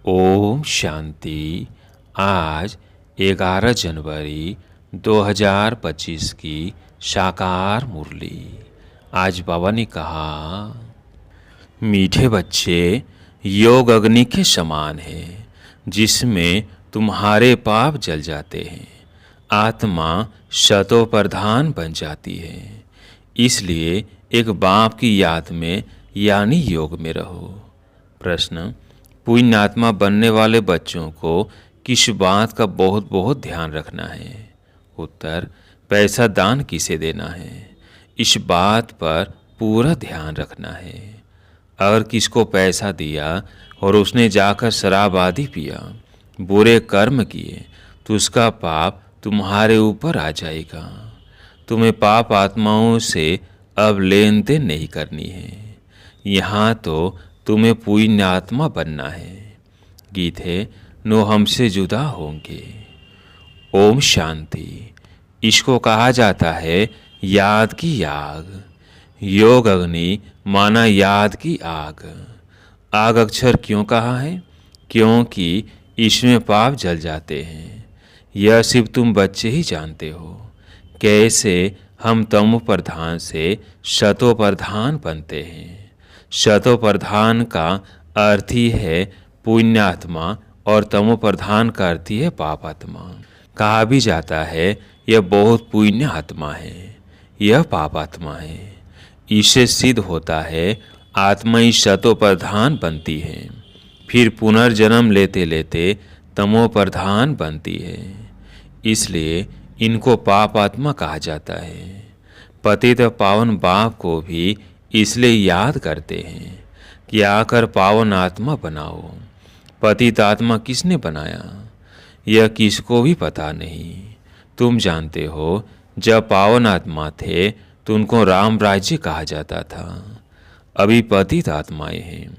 ओम शांति। आज 11 जनवरी 2025 की साकार मुरली। आज बाबा ने कहा, मीठे बच्चे, योग अग्नि के समान है जिसमें तुम्हारे पाप जल जाते हैं। आत्मा शतो प्रधान बन जाती है। इसलिए एक बाप की याद में यानी योग में रहो। प्रश्न, पुण्यात्मा बनने वाले बच्चों को किस बात का बहुत बहुत ध्यान रखना है? उत्तर, पैसा दान किसे देना है, इस बात पर पूरा ध्यान रखना है। अगर किसको पैसा दिया और उसने जाकर शराब आदि पिया, बुरे कर्म किए, तो उसका पाप तुम्हारे ऊपर आ जाएगा। तुम्हें पाप आत्माओं से अब लेन देन नहीं करनी है। यहाँ तो तुम्हें पुण्य आत्मा बनना है। गीत है, नो हमसे जुदा होंगे। ओम शांति। इसको कहा जाता है याद की आग। योग अग्नि माना याद की आग। आग अक्षर क्यों कहा है? क्योंकि इसमें पाप जल जाते हैं। यह सिर्फ तुम बच्चे ही जानते हो कैसे हम तमो प्रधान से शतो प्रधान बनते हैं। शतो प्रधान का अर्थ ही है पुण्यात्मा और तमो प्रधान का अर्थ ही है पापात्मा। कहा भी जाता है यह बहुत पुण्य आत्मा है, यह पापात्मा है। इससे सिद्ध होता है आत्मा ही शतो प्रधान बनती है, फिर पुनर्जन्म लेते लेते तमो प्रधान बनती है। इसलिए इनको पापात्मा कहा जाता है। पतित पावन बाप को भी इसलिए याद करते हैं कि आकर पावन आत्मा बनाओ। पतित आत्मा किसने बनाया, यह किसको भी पता नहीं। तुम जानते हो जब पावन आत्मा थे तो उनको राम राज्य कहा जाता था। अभी पतित आत्माएं हैं,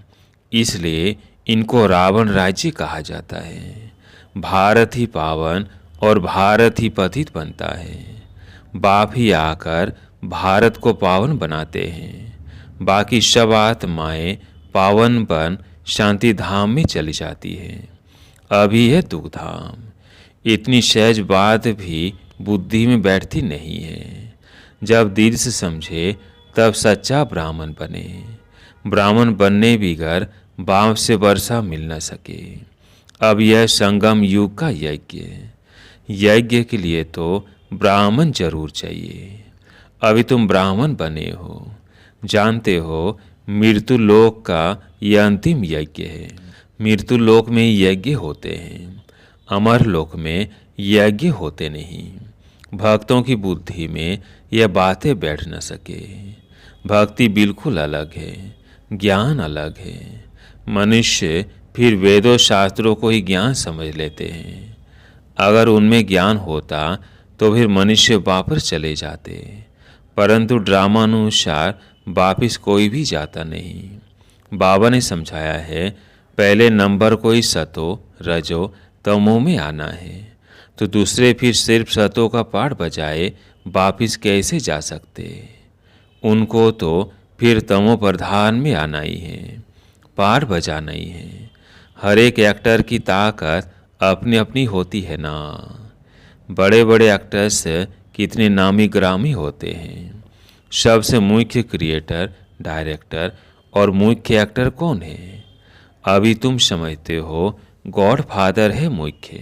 इसलिए इनको रावण राज्य कहा जाता है। भारत ही पावन और भारत ही पतित बनता है। बाप ही आकर भारत को पावन बनाते हैं। बाकी सब आत्माएं पावन बन शांति धाम में चली जाती है। अभी है दुख धाम। इतनी सहज बात भी बुद्धि में बैठती नहीं है। जब दिल से समझे तब सच्चा ब्राह्मण बने। ब्राह्मण बनने बिगर बाप से वर्षा मिल न सके। अब यह संगम युग का यज्ञ के लिए तो ब्राह्मण जरूर चाहिए। अभी तुम ब्राह्मण बने हो, जानते हो मृत्यु लोक का यह अंतिम यज्ञ है। मृत्यु लोक में यज्ञ होते हैं, अमर लोक में यज्ञ होते नहीं। भक्तों की बुद्धि में यह बातें बैठ न सके। भक्ति बिल्कुल अलग है, ज्ञान अलग है। मनुष्य फिर वेदों शास्त्रों को ही ज्ञान समझ लेते हैं। अगर उनमें ज्ञान होता तो फिर मनुष्य वापस चले जाते, परंतु ड्रामानुसार वापिस कोई भी जाता नहीं। बाबा ने समझाया है पहले नंबर को ही सतो रजो तमो में आना है, तो दूसरे फिर सिर्फ सतो का पाठ बजाए वापिस कैसे जा सकते। उनको तो फिर तमो प्रधान में आना ही है, पाठ बजाना ही है। हर एक एक्टर की ताकत अपनी अपनी होती है ना। बड़े बड़े एक्टर्स कितने नामी ग्रामी होते हैं। सबसे मुख्य क्रिएटर, डायरेक्टर और मुख्य एक्टर कौन है? अभी तुम समझते हो गॉड फादर है मुख्य,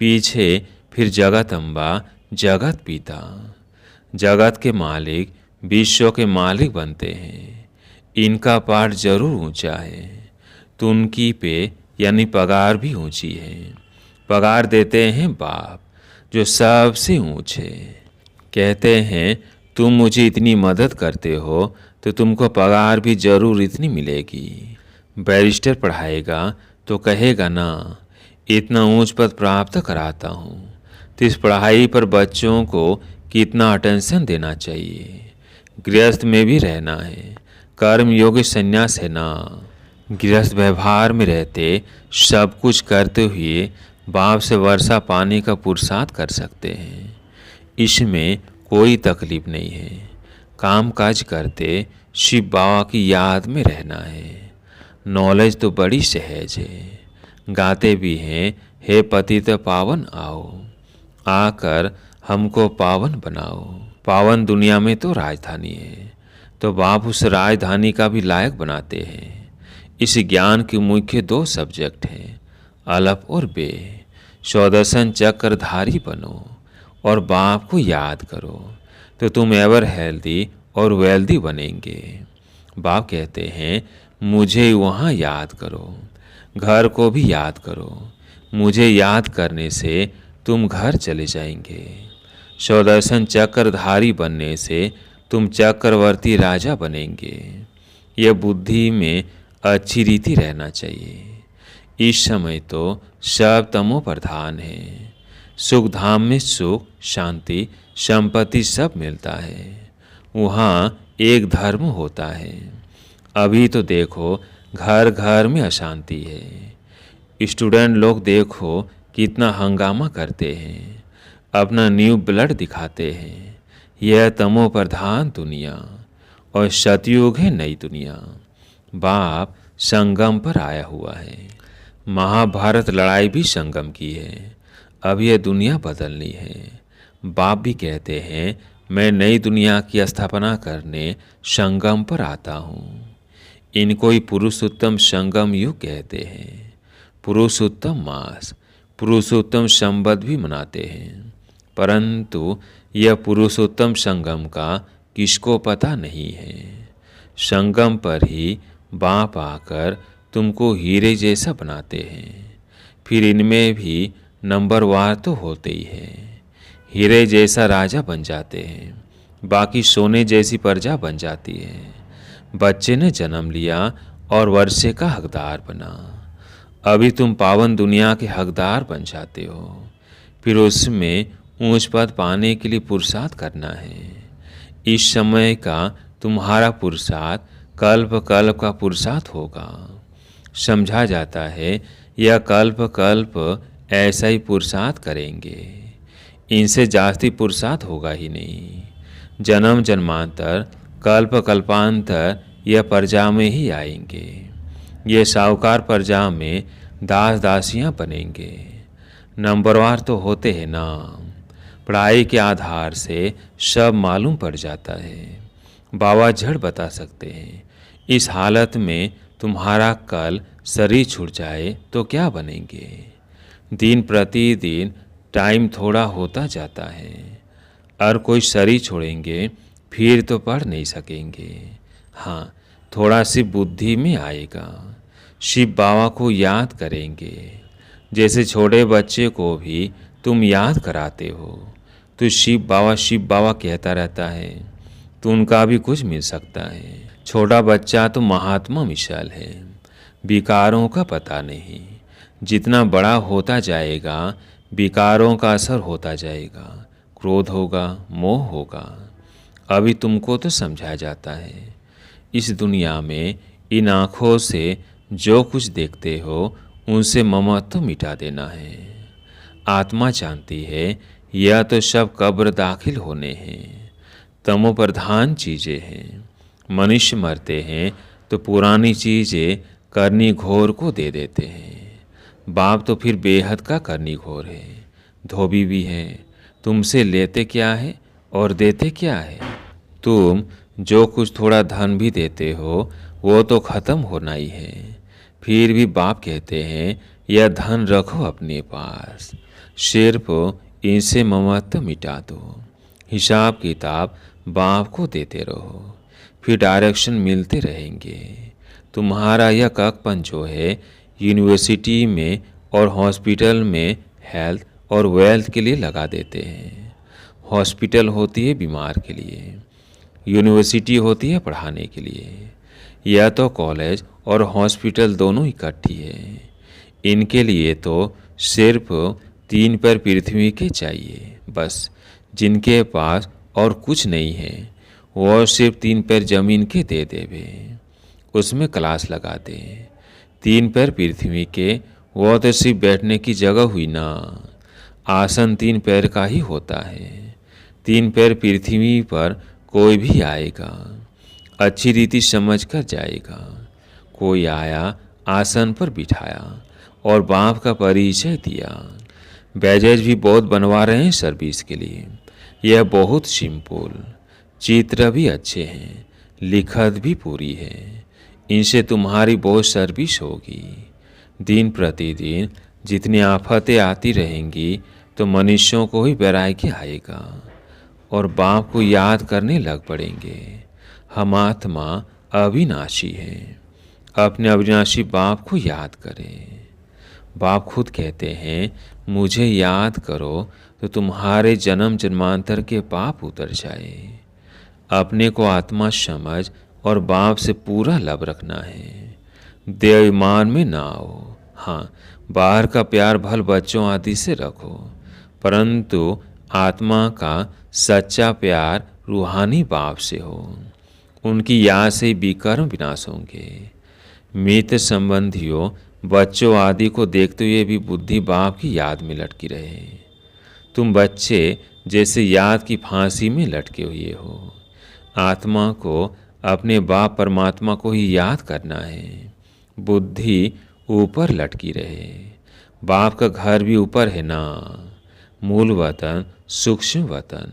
पीछे फिर जगत अम्बा, जगत पिता। जगत के मालिक विश्व के मालिक बनते हैं। इनका पाठ जरूर ऊंचा है, तो उनकी पे यानी पगार भी ऊंची है। पगार देते हैं बाप जो सबसे ऊंचे। कहते हैं तुम मुझे इतनी मदद करते हो तो तुमको पगार भी जरूर इतनी मिलेगी। बैरिस्टर पढ़ाएगा तो कहेगा ना, इतना ऊंच पद प्राप्त कराता हूँ, तो इस पढ़ाई पर बच्चों को कितना अटेंशन देना चाहिए। गृहस्थ में भी रहना है, कर्म योगी संन्यास है ना। गृहस्थ व्यवहार में रहते सब कुछ करते हुए बाप से वर्षा पाने का पुरुषार्थ कर सकते हैं। इसमें कोई तकलीफ नहीं है। काम काज करते शिव बाबा की याद में रहना है। नॉलेज तो बड़ी सहज है। गाते भी हैं, हे पतित पावन आओ, आकर हमको पावन बनाओ। पावन दुनिया में तो राजधानी है, तो बाप उस राजधानी का भी लायक बनाते हैं। इस ज्ञान के मुख्य 2 सब्जेक्ट हैं, अलफ और बे। स्वदर्शन चक्रधारी बनो और बाप को याद करो, तो तुम एवर हेल्दी और वेल्दी बनेंगे। बाप कहते हैं, मुझे वहाँ याद करो, घर को भी याद करो। मुझे याद करने से तुम घर चले जाएंगे। स्वदर्शन चक्रधारी बनने से तुम चक्रवर्ती राजा बनेंगे। यह बुद्धि में अच्छी रीति रहना चाहिए। इस समय तो सब तमो प्रधान है। सुख धाम में सुख, शांति, संपत्ति सब मिलता है। वहाँ एक धर्म होता है। अभी तो देखो घर घर में अशांति है। स्टूडेंट लोग देखो कितना हंगामा करते हैं, अपना न्यू ब्लड दिखाते हैं। यह तमो प्रधान दुनिया और सतयुग है नई दुनिया। बाप संगम पर आया हुआ है। महाभारत लड़ाई भी संगम की है। अब यह दुनिया बदलनी है। बाप भी कहते हैं, मैं नई दुनिया की स्थापना करने संगम पर आता हूँ। इनको ही पुरुषोत्तम संगम युग कहते हैं। पुरुषोत्तम मास, पुरुषोत्तम संवत भी मनाते हैं, परंतु यह पुरुषोत्तम संगम का किसको पता नहीं है। संगम पर ही बाप आकर तुमको हीरे जैसा बनाते हैं। फिर इनमें भी नंबरवार तो होते ही है। हीरे जैसा राजा बन जाते हैं, बाकी सोने जैसी प्रजा बन जाती है। बच्चे ने जन्म लिया और वर्षे का हकदार बना। अभी तुम पावन दुनिया के हकदार बन जाते हो। फिर उसमें ऊंच पद पाने के लिए पुरुषार्थ करना है। इस समय का तुम्हारा पुरुषार्थ कल्प कल्प का पुरुषार्थ होगा। समझा जाता है यह कल्प कल्प ऐसा ही पुरुषार्थ करेंगे। इनसे जास्ती पुरुषार्थ होगा ही नहीं। जन्म जन्मांतर कल्प कल्पांतर यह प्रजा में ही आएंगे। ये साहूकार प्रजा में दास दासियां बनेंगे। नंबरवार तो होते हैं ना। पढ़ाई के आधार से सब मालूम पड़ जाता है। बाबा झड़ बता सकते हैं। इस हालत में तुम्हारा कल शरीर छूट जाए तो क्या बनेंगे। दिन प्रतिदिन टाइम थोड़ा होता जाता है। और कोई शरीर छोड़ेंगे फिर तो पढ़ नहीं सकेंगे। हाँ, थोड़ा सी बुद्धि में आएगा। शिव बाबा को याद करेंगे। जैसे छोटे बच्चे को भी तुम याद कराते हो तो शिव बाबा कहता रहता है, तो उनका भी कुछ मिल सकता है। छोटा बच्चा तो महात्मा मिसाल है, विकारों का पता नहीं। जितना बड़ा होता जाएगा विकारों का असर होता जाएगा। क्रोध होगा, मोह होगा। अभी तुमको तो समझाया जाता है। इस दुनिया में इन आँखों से जो कुछ देखते हो उनसे ममत्व मिटा देना है। आत्मा जानती है यह तो सब कब्र दाखिल होने हैं। तमो प्रधान चीज़ें हैं। मनुष्य मरते हैं तो पुरानी चीज़ें करनी घोर को दे देते हैं। बाप तो फिर बेहद का करनी घोर है। धोबी भी है। तुमसे लेते क्या है और देते क्या है। तुम जो कुछ थोड़ा धन भी देते हो वो तो ख़त्म होना ही है। फिर भी बाप कहते हैं यह धन रखो अपने पास, सिर्फ इनसे ममत्व मिटा दो। हिसाब किताब बाप को देते रहो, फिर डायरेक्शन मिलते रहेंगे। तुम्हारा यह ककपन जो है यूनिवर्सिटी में और हॉस्पिटल में हेल्थ और वेल्थ के लिए लगा देते हैं। हॉस्पिटल होती है बीमार के लिए, यूनिवर्सिटी होती है पढ़ाने के लिए। यह तो कॉलेज और हॉस्पिटल दोनों इकट्ठी है। इनके लिए तो सिर्फ 3 पैर पृथ्वी के चाहिए बस। जिनके पास और कुछ नहीं है वो सिर्फ 3 पैर जमीन के दे देवे, उसमें क्लास लगा दे। 3 पैर पृथ्वी के वो तो सिर्फ बैठने की जगह हुई ना। आसन 3 पैर का ही होता है। 3 पैर पृथ्वी पर कोई भी आएगा, अच्छी रीति समझ कर जाएगा। कोई आया आसन पर बिठाया, और बाप का परिचय दिया। बैजेज भी बहुत बनवा रहे हैं सर्विस के लिए। यह बहुत सिंपल, चित्र भी अच्छे हैं, लिखत भी पूरी है। इनसे तुम्हारी बहुत सर्विस होगी। दिन प्रतिदिन जितनी आफतें आती रहेंगी तो मनुष्यों को ही वैराग्य आएगा और बाप को याद करने लग पड़ेंगे। हम आत्मा अविनाशी हैं, अपने अविनाशी बाप को याद करें। बाप खुद कहते हैं, मुझे याद करो तो तुम्हारे जन्म जन्मांतर के पाप उतर जाए। अपने को आत्मा समझ और बाप से पूरा लब रखना है। देवमान में ना आओ। हाँ, बाहर का प्यार भल बच्चों आदि से रखो, परंतु आत्मा का सच्चा प्यार रूहानी बाप से हो। उनकी याद से विकर्म विनाश होंगे। मित्र संबंधियों, बच्चों आदि को देखते हुए भी बुद्धि बाप की याद में लटकी रहे। तुम बच्चे जैसे याद की फांसी में लटके हुए हो। आत्मा को अपने बाप परमात्मा को ही याद करना है। बुद्धि ऊपर लटकी रहे। बाप का घर भी ऊपर है ना। मूल वतन, सूक्ष्म वतन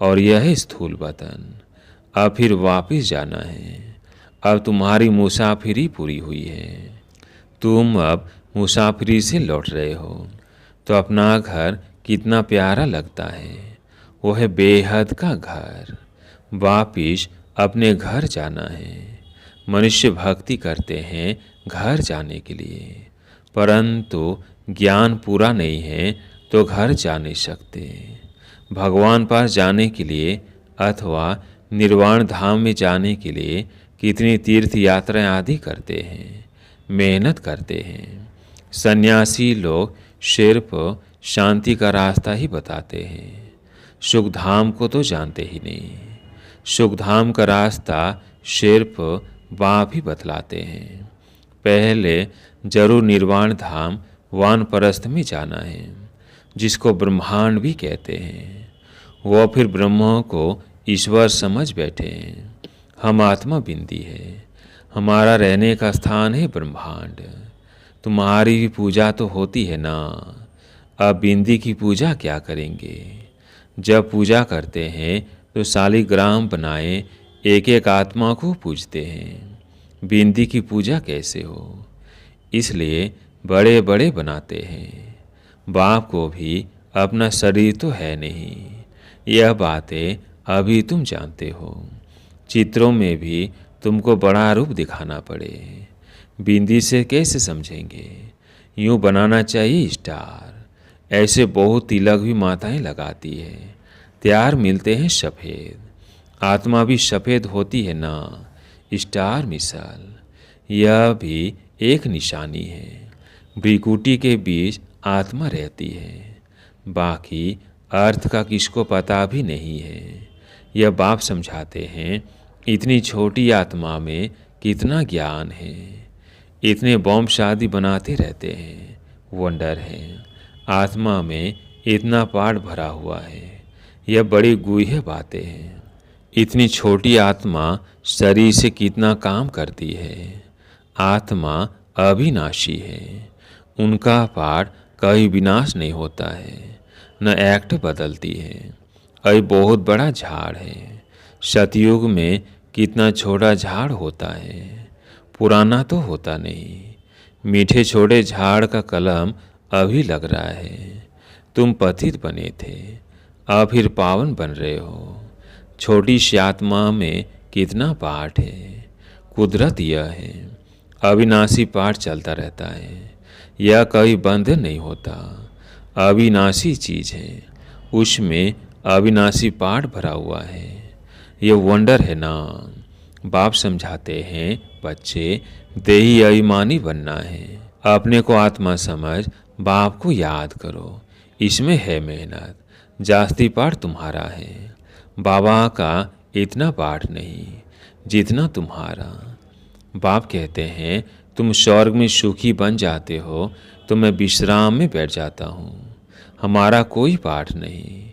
और यह स्थूल वतन। अब फिर वापस जाना है। अब तुम्हारी मुसाफिरी पूरी हुई है। तुम अब मुसाफिरी से लौट रहे हो तो अपना घर कितना प्यारा लगता है। वो है बेहद का घर। वापिस अपने घर जाना है। मनुष्य भक्ति करते हैं घर जाने के लिए, परंतु ज्ञान पूरा नहीं है तो घर जा नहीं सकते। भगवान पास जाने के लिए अथवा निर्वाण धाम में जाने के लिए कितनी तीर्थ यात्राएं आदि करते हैं, मेहनत करते हैं। सन्यासी लोग सिर्फ शांति का रास्ता ही बताते हैं, सुखधाम को तो जानते ही नहीं। सुखधाम का रास्ता सिर्फ बाप ही बतलाते हैं। पहले जरूर निर्वाण धाम वानप्रस्थ में जाना है, जिसको ब्रह्मांड भी कहते हैं। वो फिर ब्रह्म को ईश्वर समझ बैठे हैं। हम आत्मा बिंदी है, हमारा रहने का स्थान है ब्रह्मांड। तुम्हारी भी पूजा तो होती है ना। अब बिंदी की पूजा क्या करेंगे? जब पूजा करते हैं तो शालिग्राम बनाए एक एक आत्मा को पूजते हैं। बिंदी की पूजा कैसे हो? इसलिए बड़े बड़े बनाते हैं। बाप को भी अपना शरीर तो है नहीं। यह बातें अभी तुम जानते हो। चित्रों में भी तुमको बड़ा रूप दिखाना पड़े। बिंदी से कैसे समझेंगे? यूँ बनाना चाहिए स्टार। ऐसे बहुत तिलक भी माताएं लगाती है, तैयार मिलते हैं सफ़ेद। आत्मा भी सफ़ेद होती है ना, स्टार मिसाल। यह भी एक निशानी है। भ्रिकुटी के बीच आत्मा रहती है, बाकी अर्थ का किसको पता भी नहीं है। यह बाप समझाते हैं, इतनी छोटी आत्मा में कितना ज्ञान है। इतने बॉम्ब शादी बनाते रहते हैं, वंडर है। आत्मा में इतना पाठ भरा हुआ है। यह बड़ी गूढ़ बातें हैं। इतनी छोटी आत्मा शरीर से कितना काम करती है। आत्मा अविनाशी है। उनका पाठ कभी विनाश नहीं होता है, न एक्ट बदलती है। अभी बहुत बड़ा झाड़ है। सतयुग में कितना छोटा झाड़ होता है, पुराना तो होता नहीं। मीठे छोटे झाड़ का कलम अभी लग रहा है। तुम पतित बने थे, अब फिर पावन बन रहे हो। छोटी सी आत्मा में कितना पाठ है। कुदरत यह है, अविनाशी पाठ चलता रहता है। यह कभी बंद नहीं होता। अविनाशी चीज़ है, उसमें अविनाशी पाठ भरा हुआ है। ये वंडर है ना। बाप समझाते हैं, बच्चे देही अभिमानी बनना है। अपने को आत्मा समझ बाप को याद करो। इसमें है मेहनत। जास्ती पाठ तुम्हारा है, बाबा का इतना पाठ नहीं जितना तुम्हारा। बाप कहते हैं, तुम स्वर्ग में सुखी बन जाते हो तो मैं विश्राम में बैठ जाता हूँ। हमारा कोई पाठ नहीं।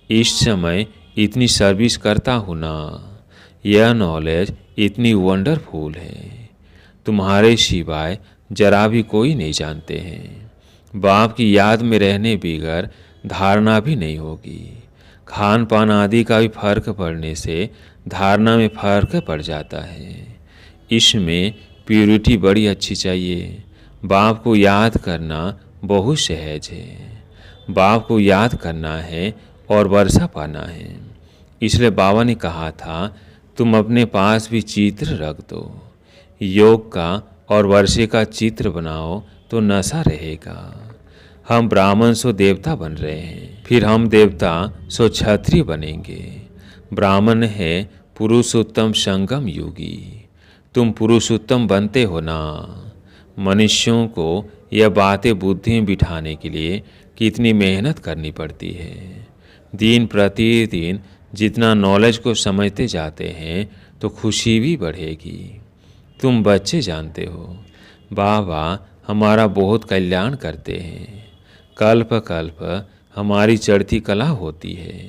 इस समय इतनी सर्विस करता हूँ ना। यह नॉलेज इतनी वंडरफुल है। तुम्हारे सिवाय जरा भी कोई नहीं जानते हैं। बाप की याद में रहने बगैर धारणा भी नहीं होगी। खान पान आदि का भी फर्क पड़ने से धारणा में फर्क पड़ जाता है। इसमें प्योरिटी बड़ी अच्छी चाहिए। बाप को याद करना बहुत सहज है। बाप को याद करना है और वर्षा पाना है। इसलिए बाबा ने कहा था, तुम अपने पास भी चित्र रख दो। योग का और वर्षे का चित्र बनाओ तो नशा रहेगा। हम ब्राह्मण सो देवता बन रहे हैं, फिर हम देवता सो क्षत्रिय बनेंगे। ब्राह्मण है पुरुषोत्तम संगम योगी। तुम पुरुषोत्तम बनते हो ना। मनुष्यों को यह बातें बुद्धि में बिठाने के लिए कितनी मेहनत करनी पड़ती है। दिन प्रतिदिन जितना नॉलेज को समझते जाते हैं तो खुशी भी बढ़ेगी। तुम बच्चे जानते हो, बाबा हमारा बहुत कल्याण करते हैं। कल्प कल्प हमारी चढ़ती कला होती है।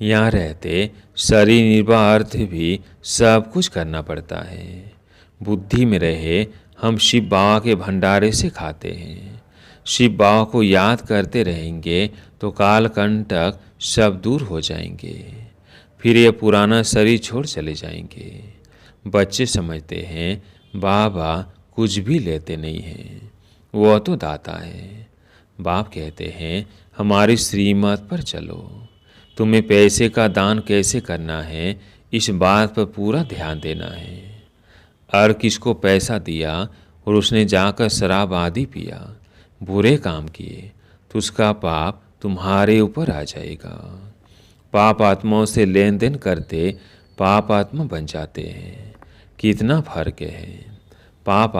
यहाँ रहते शरीर निर्वाह अर्थ भी सब कुछ करना पड़ता है। बुद्धि में रहे हम शिव बाबा के भंडारे से खाते हैं। शिव बाबा को याद करते रहेंगे तो कालकंटक सब दूर हो जाएंगे। फिर ये पुराना शरीर छोड़ चले जाएंगे। बच्चे समझते हैं बाबा कुछ भी लेते नहीं हैं, वह तो दाता है। बाप कहते हैं हमारी श्रीमत पर चलो। तुम्हें पैसे का दान कैसे करना है इस बात पर पूरा ध्यान देना है। और किसको पैसा दिया और उसने जाकर शराब आदि पिया, बुरे काम किए, तो उसका पाप तुम्हारे ऊपर आ जाएगा। पाप आत्माओं से लेन देन करते पाप आत्मा बन जाते हैं। कितना फर्क है। पाप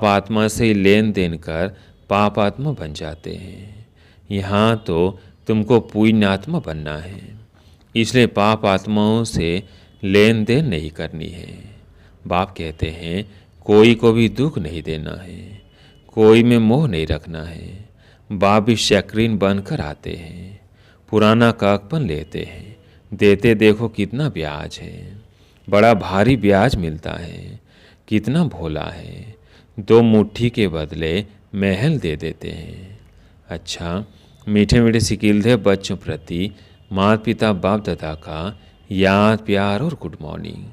आत्मा से लेन देन कर पाप आत्मा बन जाते हैं। यहाँ तो तुमको पुण्य आत्मा बनना है, इसलिए पाप आत्माओं से लेन देन नहीं करनी है। बाप कहते हैं कोई को भी दुख नहीं देना है, कोई में मोह नहीं रखना है। बाप भी शक्रीन बनकर आते हैं, पुराना काकपन लेते हैं, देते देखो कितना ब्याज है। बड़ा भारी ब्याज मिलता है। कितना भोला है, 2 मुट्ठी के बदले महल दे देते हैं। अच्छा, मीठे मीठे सिकिलधे बच्चों प्रति माता पिता बाप दादा का याद प्यार और गुड मॉर्निंग।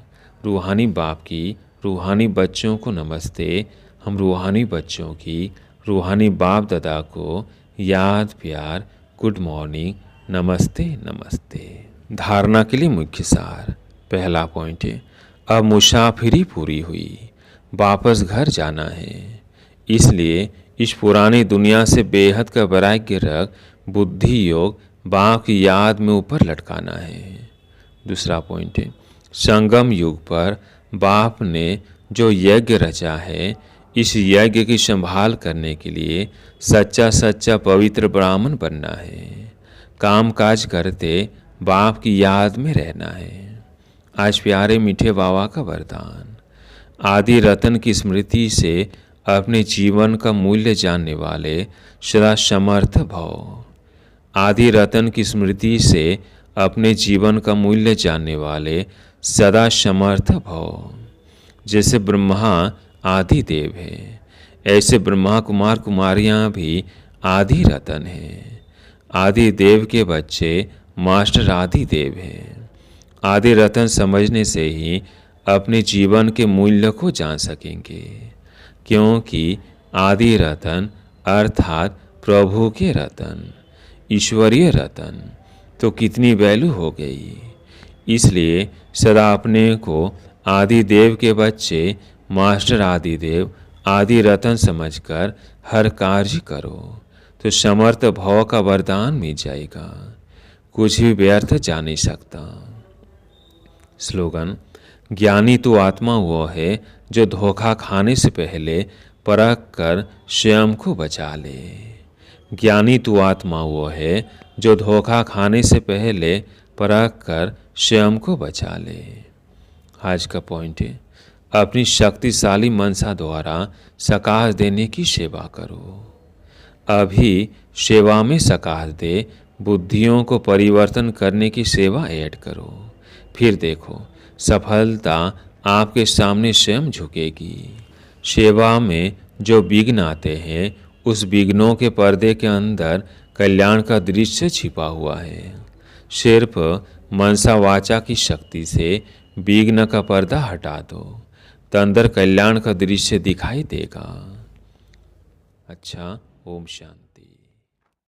रूहानी बाप की रूहानी बच्चों को नमस्ते। हम रूहानी बच्चों की रूहानी बाप दादा को याद प्यार गुड मॉर्निंग नमस्ते नमस्ते। धारणा के लिए मुख्य सार। पहला पॉइंट है, अब मुसाफिरी पूरी हुई, वापस घर जाना है। इसलिए इस पुरानी दुनिया से बेहद का वैराग्य रख बुद्धि योग बाप की याद में ऊपर लटकाना है। दूसरा पॉइंट है, संगम युग पर बाप ने जो यज्ञ रचा है, इस यज्ञ की संभाल करने के लिए सच्चा सच्चा पवित्र ब्राह्मण बनना है। काम काज करते बाप की याद में रहना है। आज प्यारे मीठे बाबा का वरदान, आदि रतन की स्मृति से अपने जीवन का मूल्य जानने वाले सदा समर्थ भव। आदि रतन की स्मृति से अपने जीवन का मूल्य जानने वाले सदा समर्थ भव। जैसे ब्रह्मा आदि देव है, ऐसे ब्रह्मा कुमार कुमारियाँ भी आदि रतन हैं। आदि देव के बच्चे मास्टर आदि देव हैं। आदि रतन समझने से ही अपने जीवन के मूल्य को जान सकेंगे, क्योंकि आदि रतन अर्थात प्रभु के रतन, ईश्वरीय रतन तो कितनी वैल्यू हो गई। इसलिए सदा अपने को आदि देव के बच्चे मास्टर आदि देव आदि रतन समझकर हर कार्य करो तो समर्थ भव का वरदान मिल जाएगा। कुछ भी व्यर्थ जा नहीं सकता। स्लोगन, ज्ञानी तो आत्मा वो है जो धोखा खाने से पहले परख कर स्वयं को बचा ले। ज्ञानी तो आत्मा वो है जो धोखा खाने से पहले परख कर स्वयं को बचा ले। आज का पॉइंट है, अपनी शक्तिशाली मनसा द्वारा सकाश देने की सेवा करो। अभी सेवा में सकाश दे बुद्धियों को परिवर्तन करने की सेवा ऐड करो। फिर देखो सफलता आपके सामने स्वयं झुकेगी। सेवा में जो विघ्न आते हैं उस विघ्नों के पर्दे के अंदर कल्याण का दृश्य छिपा हुआ है। सिर्फ मनसा वाचा की शक्ति से विघ्न का पर्दा हटा दो तो अंदर कल्याण का दृश्य दिखाई देगा। अच्छा, ओम शांति।